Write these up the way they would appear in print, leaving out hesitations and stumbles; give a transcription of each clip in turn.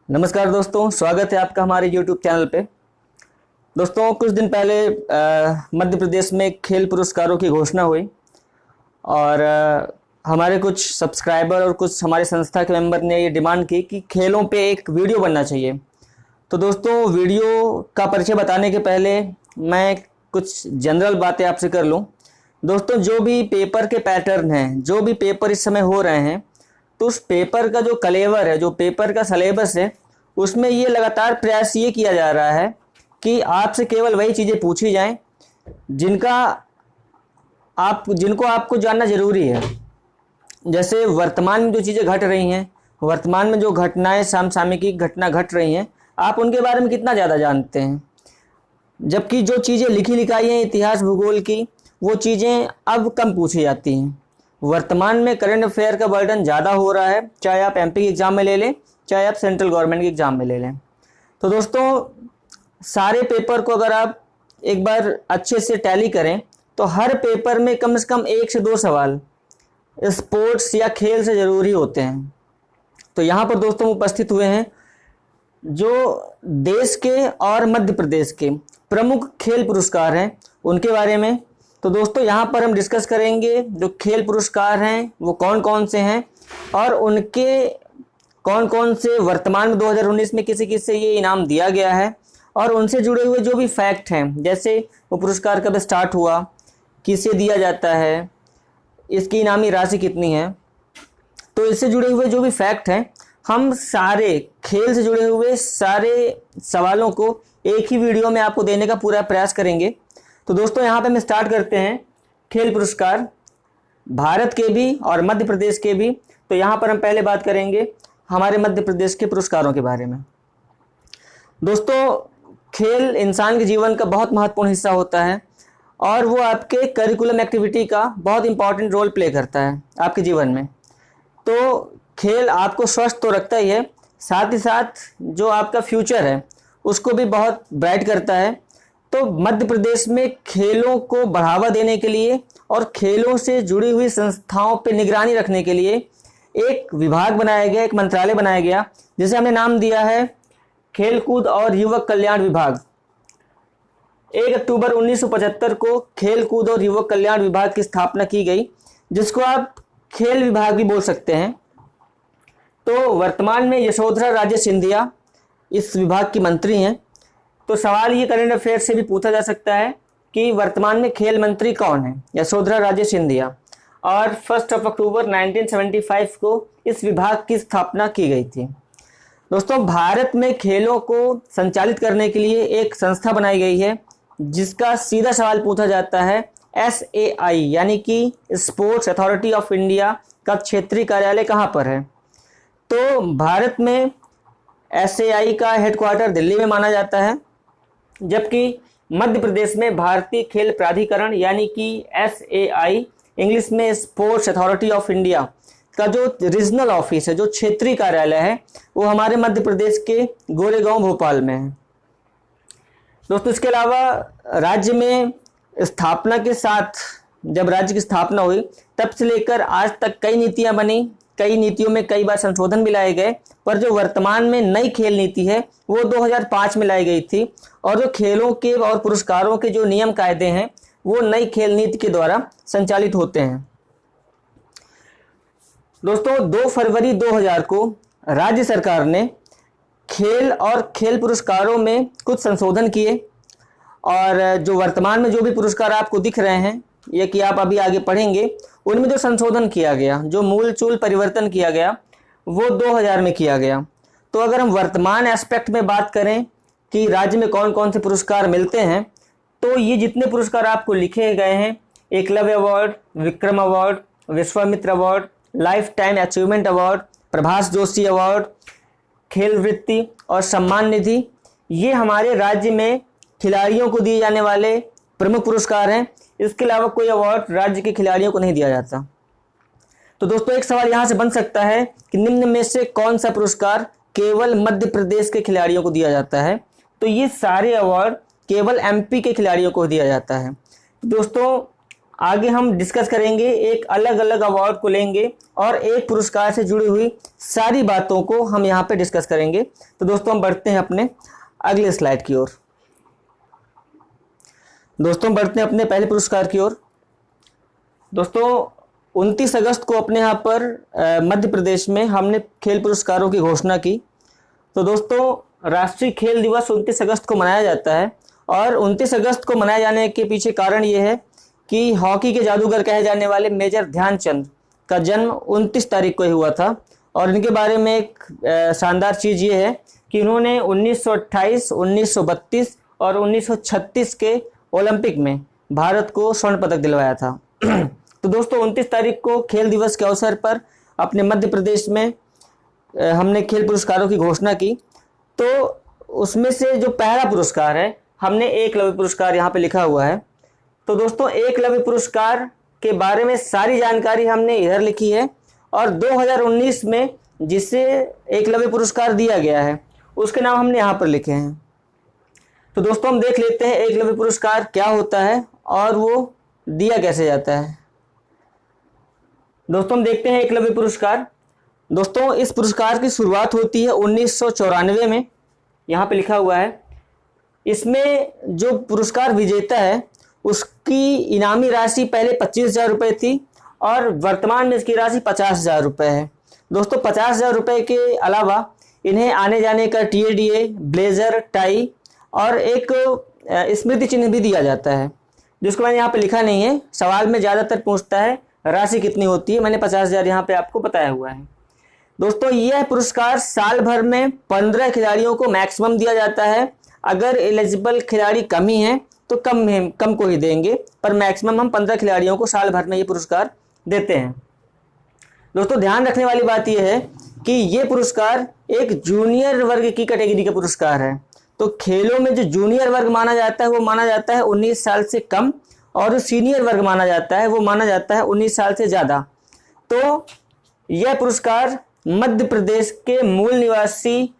नमस्कार दोस्तों, स्वागत है आपका हमारे YouTube चैनल पे। दोस्तों, कुछ दिन पहले मध्य प्रदेश में खेल पुरस्कारों की घोषणा हुई और हमारे कुछ सब्सक्राइबर और कुछ हमारे संस्था के मेंबर ने ये डिमांड की कि खेलों पे एक वीडियो बनना चाहिए। तो दोस्तों, वीडियो का परिचय बताने के पहले मैं कुछ जनरल बातें आपसे कर लूँ। दोस्तों, जो भी पेपर के पैटर्न हैं, जो भी पेपर इस समय हो रहे हैं, तो उस पेपर का जो कलेवर है, जो पेपर का सिलेबस है, उसमें ये लगातार प्रयास ये किया जा रहा है कि आपसे केवल वही चीज़ें पूछी जाएं जिनको आपको जानना ज़रूरी है। जैसे वर्तमान में जो चीज़ें घट रही हैं, वर्तमान में जो घटनाएं समसामयिक घटना घट रही हैं, आप उनके बारे में कितना ज़्यादा जानते हैं। जबकि जो चीज़ें लिखी लिखाई हैं इतिहास भूगोल की, वो चीज़ें अब कम पूछी जाती हैं। वर्तमान में करंट अफेयर का बर्डन ज़्यादा हो रहा है, चाहे आप एमपी के एग्ज़ाम में ले लें, चाहे आप सेंट्रल गवर्नमेंट के एग्ज़ाम में ले लें। तो दोस्तों, सारे पेपर को अगर आप एक बार अच्छे से टैली करें तो हर पेपर में कम से कम 1 से 2 सवाल स्पोर्ट्स या खेल से ज़रूरी होते हैं। तो यहाँ पर दोस्तों उपस्थित हुए हैं जो देश के और मध्य प्रदेश के प्रमुख खेल पुरस्कार हैं, उनके बारे में। तो दोस्तों, यहाँ पर हम डिस्कस करेंगे जो खेल पुरस्कार हैं वो कौन कौन से हैं और उनके कौन कौन से वर्तमान में 2019 में किसे किसे ये इनाम दिया गया है, और उनसे जुड़े हुए जो भी फैक्ट हैं, जैसे वो पुरस्कार कब स्टार्ट हुआ, किसे दिया जाता है, इसकी इनामी राशि कितनी है। तो इससे जुड़े हुए जो भी फैक्ट हैं, हम सारे खेल से जुड़े हुए सारे सवालों को एक ही वीडियो में आपको देने का पूरा प्रयास करेंगे। तो दोस्तों, यहाँ पे हम स्टार्ट करते हैं खेल पुरस्कार भारत के भी और मध्य प्रदेश के भी। तो यहाँ पर हम पहले बात करेंगे हमारे मध्य प्रदेश के पुरस्कारों के बारे में। दोस्तों, खेल इंसान के जीवन का बहुत महत्वपूर्ण हिस्सा होता है और वो आपके करिकुलम एक्टिविटी का बहुत इंपॉर्टेंट रोल प्ले करता है आपके जीवन में। तो खेल आपको स्वस्थ तो रखता ही है, साथ ही साथ जो आपका फ्यूचर है उसको भी बहुत ब्राइट करता है। तो मध्य प्रदेश में खेलों को बढ़ावा देने के लिए और खेलों से जुड़ी हुई संस्थाओं पर निगरानी रखने के लिए एक विभाग बनाया गया, एक मंत्रालय बनाया गया, जिसे हमने नाम दिया है खेलकूद और युवक कल्याण विभाग। 1 अक्टूबर 1975 को खेलकूद और युवक कल्याण विभाग की स्थापना की गई, जिसको आप खेल विभाग भी बोल सकते हैं। तो वर्तमान में यशोधरा राजे सिंधिया इस विभाग की मंत्री हैं। तो सवाल ये करंट अफेयर से भी पूछा जा सकता है कि वर्तमान में खेल मंत्री कौन है। यशोधरा राजे सिंधिया, और 1 अक्टूबर 1975 को इस विभाग की स्थापना की गई थी। दोस्तों, भारत में खेलों को संचालित करने के लिए एक संस्था बनाई गई है, जिसका सीधा सवाल पूछा जाता है SAI यानी कि स्पोर्ट्स अथॉरिटी ऑफ इंडिया का क्षेत्रीय कार्यालय कहाँ पर है। तो भारत में SAI का हेडक्वार्टर दिल्ली में माना जाता है, जबकि मध्य प्रदेश में भारतीय खेल प्राधिकरण यानी कि SAI, इंग्लिश में स्पोर्ट्स अथॉरिटी ऑफ इंडिया का जो रीजनल ऑफिस है, जो क्षेत्रीय कार्यालय है, वो हमारे मध्य प्रदेश के गोरेगांव भोपाल में है। दोस्तों, इसके अलावा राज्य में स्थापना के साथ, जब राज्य की स्थापना हुई तब से लेकर आज तक कई नीतियां बनी, कई नीतियों में कई बार संशोधन भी लाए गए, पर जो वर्तमान में नई खेल नीति है वो 2005 में लाई गई थी, और जो खेलों के और पुरस्कारों के जो नियम कायदे हैं वो नई खेल नीति के द्वारा संचालित होते हैं। दोस्तों, 2 फरवरी 2000 को राज्य सरकार ने खेल और खेल पुरस्कारों में कुछ संशोधन किए, और जो वर्तमान में जो भी पुरस्कार आपको दिख रहे हैं, ये कि आप अभी आगे पढ़ेंगे, उनमें जो संशोधन किया गया, जो मूल चूल परिवर्तन किया गया, वो 2000 में किया गया। तो अगर हम वर्तमान एस्पेक्ट में बात करें कि राज्य में कौन कौन से पुरस्कार मिलते हैं, तो ये जितने पुरस्कार आपको लिखे गए हैं, Eklavya award, Vikram award, Vishwamitra award, life time achievement award, Prabhas Joshi award, खेल वृत्ति और सम्मान निधि, ये हमारे राज्य में खिलाड़ियों को दिए जाने वाले प्रमुख पुरस्कार हैं। इसके अलावा कोई अवार्ड राज्य के खिलाड़ियों को नहीं दिया जाता। तो दोस्तों, एक सवाल यहाँ से बन सकता है कि निम्न में से कौन सा पुरस्कार केवल मध्य प्रदेश के खिलाड़ियों को दिया जाता है। तो ये सारे अवार्ड केवल MP के खिलाड़ियों को दिया जाता है। दोस्तों, आगे हम डिस्कस करेंगे, एक अलग अलग अवार्ड को लेंगे और एक पुरस्कार से जुड़ी हुई सारी बातों को हम यहाँ पे डिस्कस करेंगे। तो दोस्तों हम बढ़ते हैं अपने अगले स्लाइड की ओर। दोस्तों बढ़ते हैं अपने पहले पुरस्कार की ओर। दोस्तों 29 अगस्त को अपने यहाँ पर मध्य प्रदेश में हमने खेल पुरस्कारों की घोषणा की। तो दोस्तों राष्ट्रीय खेल दिवस 29 अगस्त को मनाया जाता है और 29 अगस्त को मनाए जाने के पीछे कारण ये है कि हॉकी के जादूगर कहे जाने वाले मेजर ध्यानचंद का जन्म 29 तारीख को ही हुआ था। और इनके बारे में एक शानदार चीज़ ये है कि इन्होंने 1928, 1932 और 1936 के ओलंपिक में भारत को स्वर्ण पदक दिलवाया था। तो दोस्तों 29 तारीख को खेल दिवस के अवसर पर अपने मध्य प्रदेश में हमने खेल पुरस्कारों की घोषणा की। तो उसमें से जो पहला पुरस्कार है, हमने एकलव्य पुरस्कार यहाँ पे लिखा हुआ है। तो दोस्तों एकलव्य पुरस्कार के बारे में सारी जानकारी हमने इधर लिखी है और 2019 में जिसे एकलव्य पुरस्कार दिया गया है उसके नाम हमने यहाँ पर लिखे हैं। तो दोस्तों हम देख लेते हैं एकलव्य पुरस्कार क्या होता है और वो दिया कैसे जाता है। दोस्तों हम देखते हैं एकलव्य पुरस्कार। दोस्तों इस पुरस्कार की शुरुआत होती है 1994 में, यहाँ पे लिखा हुआ है। इसमें जो पुरस्कार विजेता है उसकी इनामी राशि पहले 25,000 रुपये थी और वर्तमान में इसकी राशि 50,000 रुपये है। दोस्तों 50,000 रुपये के अलावा इन्हें आने जाने का TADA, ब्लेजर, टाई और एक स्मृति चिन्ह भी दिया जाता है, जिसको मैंने यहाँ पे लिखा नहीं है। सवाल में ज़्यादातर पूछता है राशि कितनी होती है, मैंने 50,000 यहाँ पे आपको बताया हुआ है। दोस्तों यह पुरस्कार साल भर में 15 खिलाड़ियों को मैक्सिमम दिया जाता है। अगर एलिजिबल खिलाड़ी कम ही हैं तो कम को ही देंगे, पर मैक्सिमम हम 15 खिलाड़ियों को साल भर में ये पुरस्कार देते हैं। दोस्तों ध्यान रखने वाली बात यह है कि ये पुरस्कार एक जूनियर वर्ग की कैटेगरी का पुरस्कार है। तो खेलों में जो जूनियर वर्ग माना जाता है वो माना जाता है 19 साल से कम, और जो सीनियर वर्ग माना जाता है वो माना जाता है 19 साल से ज़्यादा। तो यह पुरस्कार मध्य प्रदेश के मूल निवासी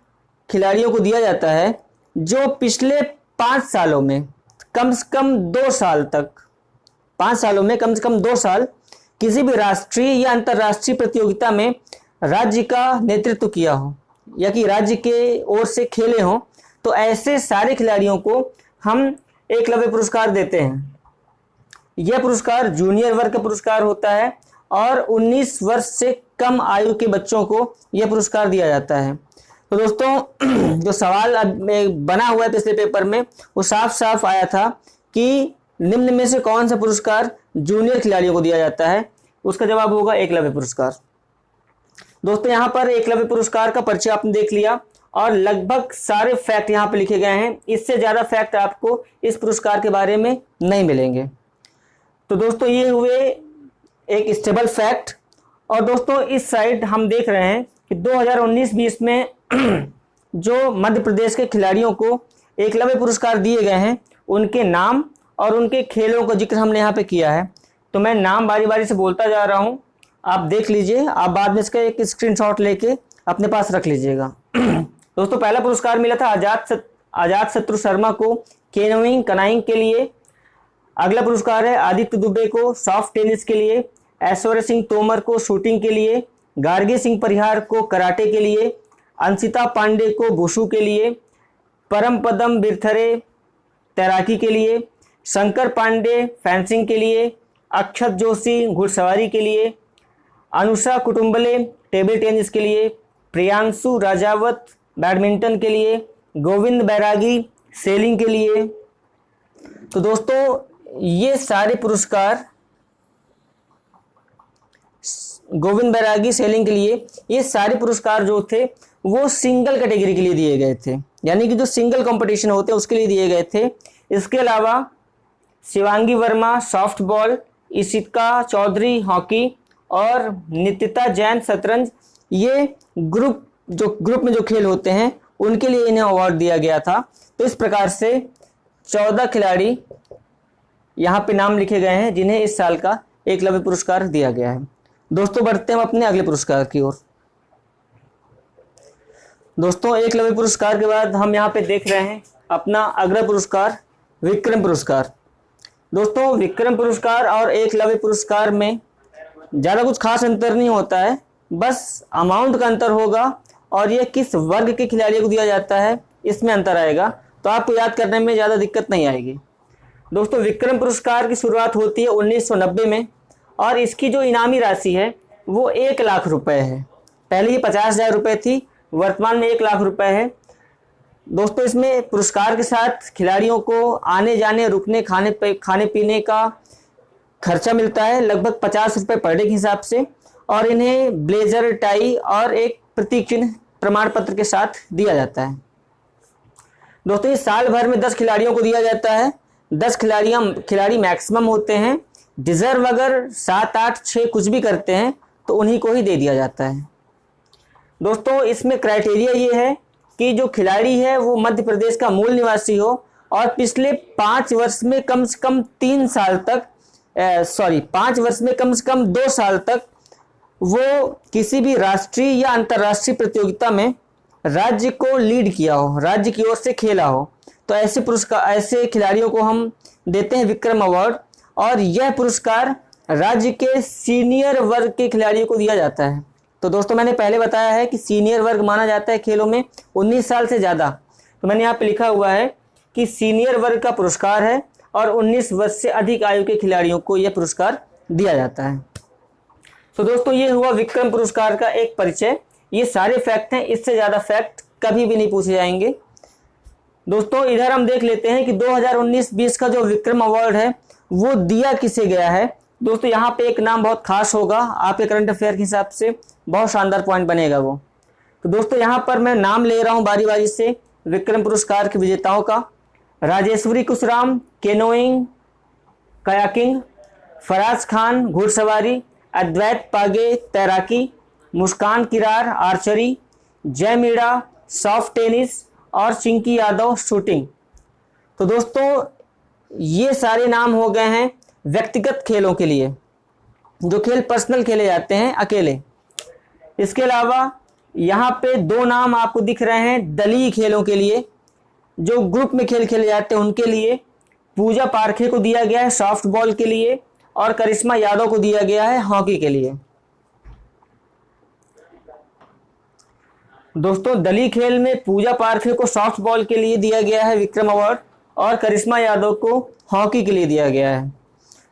खिलाड़ियों को दिया जाता है जो पिछले 5 सालों में कम से कम 2 साल तक, 5 सालों में कम से कम 2 साल किसी भी राष्ट्रीय या अंतर्राष्ट्रीय प्रतियोगिता में राज्य का नेतृत्व किया हो या कि राज्य के ओर से खेले हों। तो ऐसे सारे खिलाड़ियों को हम एकलव्य पुरस्कार देते हैं। यह पुरस्कार जूनियर वर्ग का पुरस्कार होता है और 19 वर्ष से कम आयु के बच्चों को यह पुरस्कार दिया जाता है। तो दोस्तों जो सवाल बना हुआ है पिछले पेपर में वो साफ साफ आया था कि निम्न में से कौन सा पुरस्कार जूनियर खिलाड़ियों को दिया जाता है, उसका जवाब होगा एकलव्य पुरस्कार। दोस्तों यहाँ पर एकलव्य पुरस्कार का परिचय आपने देख लिया और लगभग सारे फैक्ट यहाँ पे लिखे गए हैं। इससे ज़्यादा फैक्ट आपको इस पुरस्कार के बारे में नहीं मिलेंगे। तो दोस्तों ये हुए एक स्टेबल फैक्ट। और दोस्तों इस साइड हम देख रहे हैं कि 2019-20 में जो मध्य प्रदेश के खिलाड़ियों को एकलव्य पुरस्कार दिए गए हैं उनके नाम और उनके खेलों का जिक्र हमने यहाँ पे किया है। तो मैं नाम बारी बारी से बोलता जा रहा हूँ, आप देख लीजिए। आप बाद में इसका एक स्क्रीनशॉट लेके अपने पास रख लीजिएगा। दोस्तों पहला पुरस्कार मिला था आजाद शत्रु शर्मा को कैनोइंग कनाइंग के लिए। अगला पुरस्कार है आदित्य दुबे को सॉफ्ट टेनिस के लिए, ऐश्वर्य सिंह तोमर को शूटिंग के लिए, गार्गी सिंह परिहार को कराटे के लिए, अंशिता पांडे को वुशु के लिए, परम पदम बिरथरे तैराकी के लिए, शंकर पांडे फेंसिंग के लिए, अक्षत जोशी घुड़सवारी के लिए, अनुषा कुटुंबले टेबल टेनिस के लिए, प्रियांशु राजावत बैडमिंटन के लिए, गोविंद बैरागी सेलिंग के लिए। तो दोस्तों ये सारे पुरस्कार गोविंद बैरागी सेलिंग के लिए, ये सारे पुरस्कार जो थे वो सिंगल कैटेगरी के लिए दिए गए थे, यानी कि जो सिंगल कंपटीशन होते हैं उसके लिए दिए गए थे। इसके अलावा Shivangi Verma softball, Ishika Chaudhary hockey और नितिता जैन शतरंज, ये ग्रुप में जो खेल होते हैं उनके लिए इन्हें अवार्ड दिया गया था। तो इस प्रकार से 14 खिलाड़ी यहाँ पे नाम लिखे गए हैं जिन्हें इस साल का एकलव्य पुरस्कार दिया गया है। दोस्तों बढ़ते हैं अपने अगले पुरस्कार की ओर। दोस्तों एकलव्य पुरस्कार के बाद हम यहाँ पे देख रहे हैं अपना अगला पुरस्कार विक्रम पुरस्कार। दोस्तों विक्रम पुरस्कार और एकलव्य पुरस्कार में ज़्यादा कुछ खास अंतर नहीं होता है, बस अमाउंट का अंतर होगा और यह किस वर्ग के खिलाड़ियों को दिया जाता है इसमें अंतर आएगा, तो आपको याद करने में ज़्यादा दिक्कत नहीं आएगी। दोस्तों विक्रम पुरस्कार की शुरुआत होती है 1990 में और इसकी जो इनामी राशि है वो 1 लाख रुपए है। पहले ये 50,000 रुपये थी, वर्तमान में 1 लाख रुपए है। दोस्तों इसमें पुरस्कार के साथ खिलाड़ियों को आने जाने रुकने खाने पीने का खर्चा मिलता है, लगभग 50 रुपये पर डे के हिसाब से, और इन्हें ब्लेजर, टाई और एक प्रतीक चिन्ह प्रमाण पत्र के साथ दिया जाता है। दोस्तों ये साल भर में 10 खिलाड़ियों को दिया जाता है। 10 खिलाड़ी मैक्सिमम होते हैं। डिजर्व अगर 7, 8, 6 कुछ भी करते हैं तो उन्हीं को ही दे दिया जाता है। दोस्तों इसमें क्राइटेरिया ये है कि जो खिलाड़ी है वो मध्य प्रदेश का मूल निवासी हो और पिछले 5 वर्ष में कम से कम 3 साल तक 5 वर्ष में कम से कम 2 साल तक वो किसी भी राष्ट्रीय या अंतर्राष्ट्रीय प्रतियोगिता में राज्य को लीड किया हो, राज्य की ओर से खेला हो। तो ऐसे खिलाड़ियों को हम देते हैं विक्रम अवार्ड, और यह पुरस्कार राज्य के सीनियर वर्ग के खिलाड़ियों को दिया जाता है। तो दोस्तों मैंने पहले बताया है कि सीनियर वर्ग माना जाता है खेलों में 19 साल से ज़्यादा, तो मैंने यहाँ पे लिखा हुआ है कि सीनियर वर्ग का पुरस्कार है और 19 वर्ष से अधिक आयु के खिलाड़ियों को यह पुरस्कार दिया जाता है। तो दोस्तों ये हुआ विक्रम पुरस्कार का एक परिचय। ये सारे फैक्ट हैं, इससे ज़्यादा फैक्ट कभी भी नहीं पूछे जाएंगे। दोस्तों इधर हम देख लेते हैं कि 2019-20 का जो विक्रम अवार्ड है वो दिया किसे गया है। दोस्तों यहाँ पे एक नाम बहुत खास होगा, आपके करंट अफेयर के हिसाब से बहुत शानदार पॉइंट बनेगा वो। तो दोस्तों यहाँ पर मैं नाम ले रहा हूँ बारी बारी से विक्रम पुरस्कार के विजेताओं का। राजेश्वरी कुशराम केनोइंग कयाकिंग, फराज खान घुड़सवारी, अद्वैत पागे तैराकी, मुस्कान किरार आर्चरी, जय मीणा सॉफ्ट टेनिस और चिंकी यादव शूटिंग। तो दोस्तों ये सारे नाम हो गए हैं व्यक्तिगत खेलों के लिए, जो खेल पर्सनल खेले जाते हैं अकेले। इसके अलावा यहाँ पे 2 नाम आपको दिख रहे हैं दलीय खेलों के लिए, जो ग्रुप में खेल खेले जाते हैं उनके लिए। पूजा पारखे को दिया गया है सॉफ्ट बॉल के लिए और करिश्मा यादव को दिया गया है हॉकी के लिए। दोस्तों दलीय खेल में पूजा पारखे को सॉफ्ट बॉल के लिए दिया गया है विक्रम अवार्ड और करिश्मा यादव को हॉकी के लिए दिया गया है।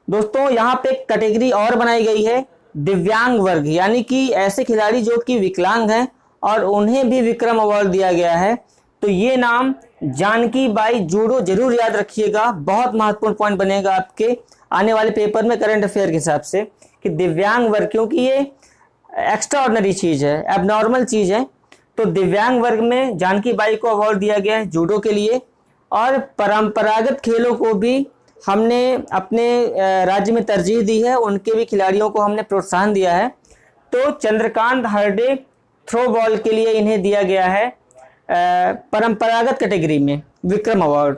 दोस्तों यहाँ पे एक कैटेगरी और बनाई गई है दिव्यांग वर्ग, यानी कि ऐसे खिलाड़ी जो कि विकलांग हैं और उन्हें भी विक्रम अवार्ड दिया गया है। तो ये नाम जानकी बाई जूडो जरूर याद रखिएगा, बहुत महत्वपूर्ण पॉइंट बनेगा आपके आने वाले पेपर में करंट अफेयर के हिसाब से, कि दिव्यांग वर्ग, क्योंकि ये एक्स्ट्रा ऑर्डिनरी चीज़ है, एबनॉर्मल चीज़ है। तो दिव्यांग वर्ग में जानकी बाई को अवार्ड दिया गया है जूडो के लिए, और परंपरागत खेलों को भी हमने अपने राज्य में तरजीह दी है, उनके भी खिलाड़ियों को हमने प्रोत्साहन दिया है। तो चंद्रकांत हरडे थ्रो बॉल के लिए इन्हें दिया गया है परंपरागत कैटेगरी में विक्रम अवार्ड।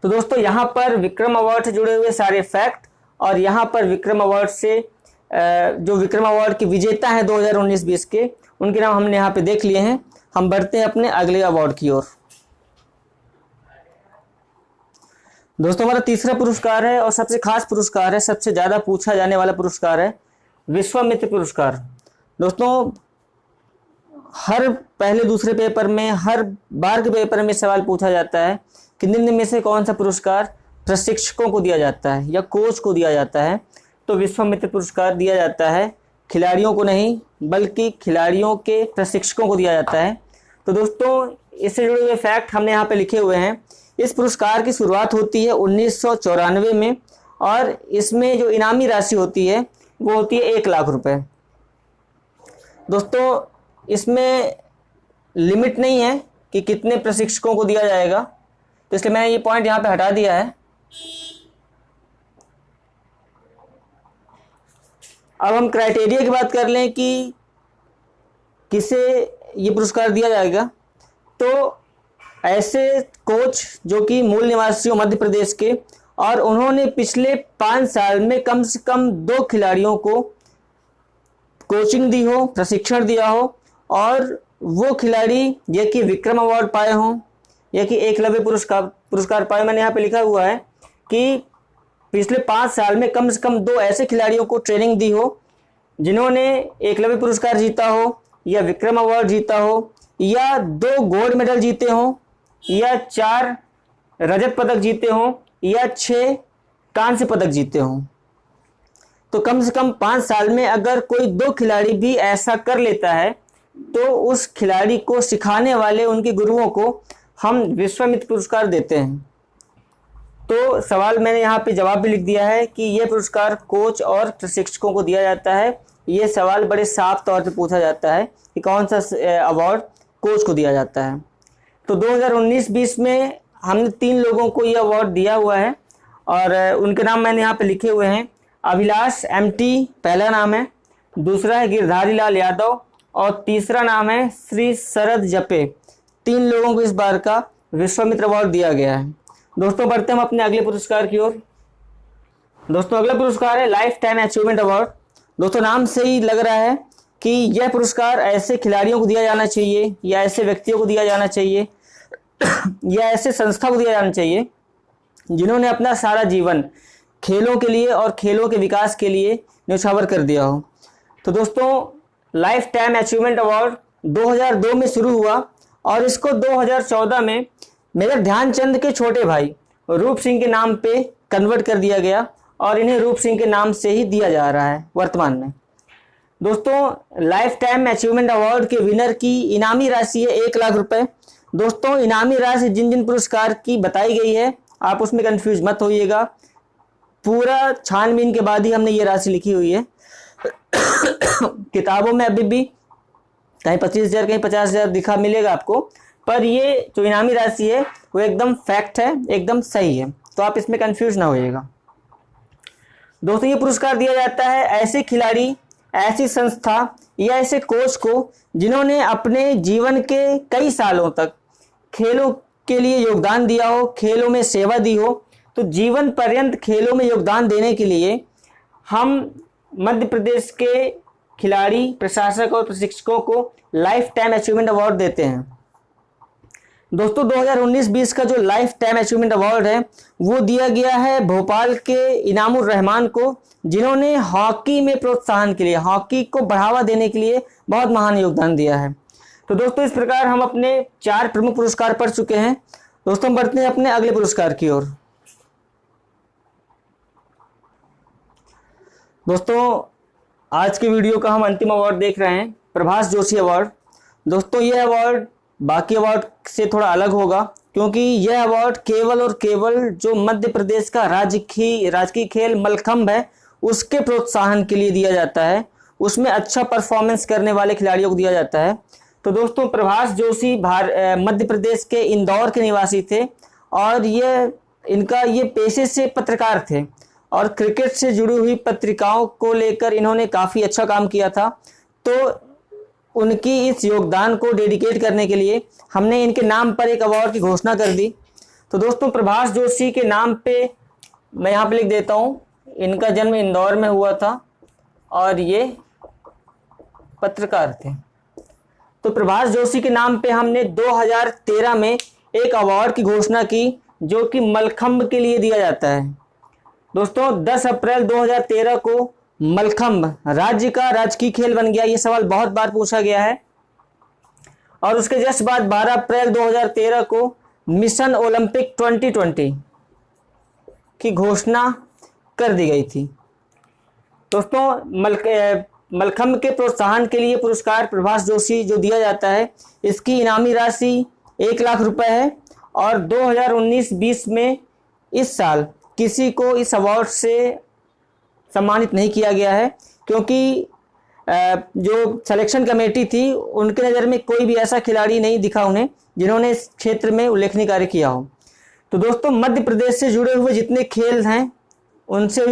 तो दोस्तों यहाँ पर विक्रम अवार्ड से जुड़े हुए सारे फैक्ट, और यहाँ पर विक्रम अवार्ड से जो विक्रम अवार्ड के विजेता हैं 2019-20 के, उनके नाम हमने यहाँ पे देख लिए हैं। हम बढ़ते हैं अपने अगले अवार्ड की ओर। दोस्तों हमारा तीसरा पुरस्कार है और सबसे खास पुरस्कार है, सबसे ज़्यादा पूछा जाने वाला पुरस्कार है विश्वामित्र पुरस्कार। दोस्तों हर पहले दूसरे पेपर में, हर बार के पेपर में सवाल पूछा जाता है कि निम्न में से कौन सा पुरस्कार प्रशिक्षकों को दिया जाता है या कोच को दिया जाता है। तो विश्वामित्र पुरस्कार दिया जाता है खिलाड़ियों को नहीं, बल्कि खिलाड़ियों के प्रशिक्षकों को दिया जाता है। तो दोस्तों इससे जुड़े हुए फैक्ट हमने यहाँ पे लिखे हुए हैं। इस पुरस्कार की शुरुआत होती है 1994 में, और इसमें जो इनामी राशि होती है वो होती है 1 लाख रुपए। दोस्तों इसमें लिमिट नहीं है कि कितने प्रशिक्षकों को दिया जाएगा, तो इसलिए मैंने ये पॉइंट यहाँ पे हटा दिया है। अब हम क्राइटेरिया की बात कर लें कि किसे ये पुरस्कार दिया जाएगा। तो ऐसे कोच जो कि मूल निवासी हो मध्य प्रदेश के, और उन्होंने पिछले 5 साल में कम से कम 2 खिलाड़ियों को कोचिंग दी हो, प्रशिक्षण दिया हो, और वो खिलाड़ी या कि विक्रम अवार्ड पाए हों या कि एकलव्य पुरस्कार पाए। मैंने यहाँ पे लिखा हुआ है कि पिछले 5 साल में कम से कम 2 ऐसे खिलाड़ियों को ट्रेनिंग दी हो जिन्होंने एकलव्य पुरस्कार जीता हो, या विक्रम अवार्ड जीता हो, या 2 गोल्ड मेडल जीते हो, या 4 रजत पदक जीते हो, या 6 कांस्य पदक जीते हो। तो कम से कम 5 साल में अगर कोई 2 खिलाड़ी भी ऐसा कर लेता है तो उस खिलाड़ी को सिखाने वाले उनके गुरुओं को हम विश्वामित्र पुरस्कार देते हैं। तो सवाल मैंने यहाँ पे जवाब भी लिख दिया है कि यह पुरस्कार कोच और प्रशिक्षकों को दिया जाता है। ये सवाल बड़े साफ तौर पे पूछा जाता है कि कौन सा अवार्ड कोच को दिया जाता है। तो 2019-20 में हमने 3 लोगों को ये अवार्ड दिया हुआ है और उनके नाम मैंने यहाँ पे लिखे हुए हैं। अभिलाष एमटी पहला नाम है, दूसरा है गिरधारी लाल यादव और तीसरा नाम है श्री शरद जपे। 3 लोगों को इस बार का विश्वामित्र अवार्ड दिया गया है। दोस्तों बढ़ते हम अपने अगले पुरस्कार की ओर। दोस्तों अगला पुरस्कार है लाइफ टाइम अचीवमेंट अवार्ड। दोस्तों नाम से ही लग रहा है कि यह पुरस्कार ऐसे खिलाड़ियों को दिया जाना चाहिए या ऐसे व्यक्तियों को दिया जाना चाहिए या ऐसे संस्था को दिया जाना चाहिए जिन्होंने अपना सारा जीवन खेलों के लिए और खेलों के विकास के लिए न्यौछावर कर दिया हो। तो दोस्तों लाइफ टाइम अचीवमेंट अवार्ड 2002 में शुरू हुआ और इसको 2014 में मेजर ध्यानचंद के छोटे भाई रूप सिंह के नाम पे कन्वर्ट कर दिया गया और इन्हें रूप सिंह के नाम से ही दिया जा रहा है वर्तमान में। दोस्तों लाइफ टाइम अचीवमेंट अवार्ड के विनर की इनामी राशि है 1 लाख रुपए। दोस्तों इनामी राशि जिन जिन पुरस्कार की बताई गई है आप उसमें कंफ्यूज मत होइएगा, पूरा छानबीन के बाद ही हमने ये राशि लिखी हुई है। किताबों में अभी भी कहीं 25,000 कहीं 50,000 दिखा मिलेगा आपको, पर ये जो इनामी राशि है वो एकदम फैक्ट है, एकदम सही है, तो आप इसमें कंफ्यूज ना होइएगा। दोस्तों ये पुरस्कार दिया जाता है ऐसे खिलाड़ी, ऐसी संस्था या ऐसे कोच को जिन्होंने अपने जीवन के कई सालों तक खेलों के लिए योगदान दिया हो, खेलों में सेवा दी हो। तो जीवन पर्यंत खेलों में योगदान देने के लिए हम मध्य प्रदेश के खिलाड़ी, प्रशासक और प्रशिक्षकों को लाइफ टाइम अचीवमेंट अवार्ड देते हैं। दोस्तों 2019-20 का जो लाइफ टाइम अचीवमेंट अवार्ड है वो दिया गया है भोपाल के इनामुर रहमान को, जिन्होंने हॉकी में प्रोत्साहन के लिए, हॉकी को बढ़ावा देने के लिए बहुत महान योगदान दिया है। तो दोस्तों इस प्रकार हम अपने 4 प्रमुख पुरस्कार पढ़ चुके हैं। दोस्तों बढ़ते हैं अपने अगले पुरस्कार की ओर। दोस्तों आज के वीडियो का हम अंतिम अवार्ड देख रहे हैं, प्रभाष जोशी अवार्ड। दोस्तों यह अवार्ड बाकी अवार्ड से थोड़ा अलग होगा क्योंकि यह अवार्ड केवल और केवल जो मध्य प्रदेश का राजकीय खेल मलखंभ है उसके प्रोत्साहन के लिए दिया जाता है, उसमें अच्छा परफॉर्मेंस करने वाले खिलाड़ियों को दिया जाता है। तो दोस्तों प्रभाष जोशी मध्य प्रदेश के इंदौर के निवासी थे और ये पेशे से पत्रकार थे और क्रिकेट से जुड़ी हुई पत्रिकाओं को लेकर इन्होंने काफ़ी अच्छा काम किया था। तो उनकी इस योगदान को डेडिकेट करने के लिए हमने इनके नाम पर एक अवार्ड की घोषणा कर दी। तो दोस्तों प्रभाष जोशी के नाम पे मैं यहाँ पे लिख देता हूँ, इनका जन्म इंदौर में हुआ था और ये पत्रकार थे। तो प्रभाष जोशी के नाम पे हमने 2013 में एक अवार्ड की घोषणा की जो कि मलखंभ के लिए दिया जाता है। दोस्तों 10 अप्रैल 2013 को मलखंभ राज्य का राजकीय खेल बन गया। ये सवाल बहुत बार पूछा गया है और उसके जस्ट बाद 12 अप्रैल 2013 को मिशन ओलंपिक 2020 की घोषणा कर दी गई थी। दोस्तों मलखंभ के प्रोत्साहन के लिए पुरस्कार प्रभाष जोशी जो दिया जाता है इसकी इनामी राशि 1 लाख रुपए है और 2019-20 में इस साल किसी को इस अवार्ड से सम्मानित नहीं किया गया है क्योंकि जो सिलेक्शन कमेटी थी उनके नज़र में कोई भी ऐसा खिलाड़ी नहीं दिखा उन्हें जिन्होंने इस क्षेत्र में उल्लेखनीय कार्य किया हो। तो दोस्तों मध्य प्रदेश से जुड़े हुए जितने खेल हैं उनसे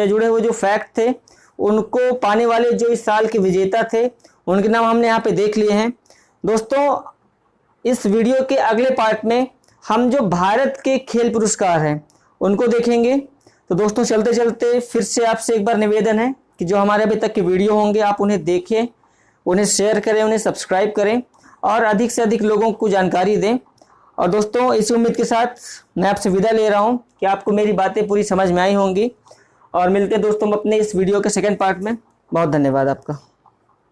जुड़े हुए जो फैक्ट थे उनको पाने वाले जो इस साल के विजेता थे उनके नाम हमने यहाँ पे देख लिए हैं। दोस्तों इस वीडियो के अगले पार्ट में हम जो भारत के खेल पुरस्कार हैं उनको देखेंगे। तो दोस्तों चलते चलते फिर से आपसे एक बार निवेदन है कि जो हमारे अभी तक के वीडियो होंगे आप उन्हें देखें, उन्हें शेयर करें, उन्हें सब्सक्राइब करें और अधिक से अधिक लोगों को जानकारी दें। और दोस्तों इसी उम्मीद के साथ मैं आपसे विदा ले रहा हूँ कि आपको मेरी बातें पूरी समझ में आई होंगी, और मिलते हैं दोस्तों अपने इस वीडियो के सेकंड पार्ट में। बहुत धन्यवाद आपका।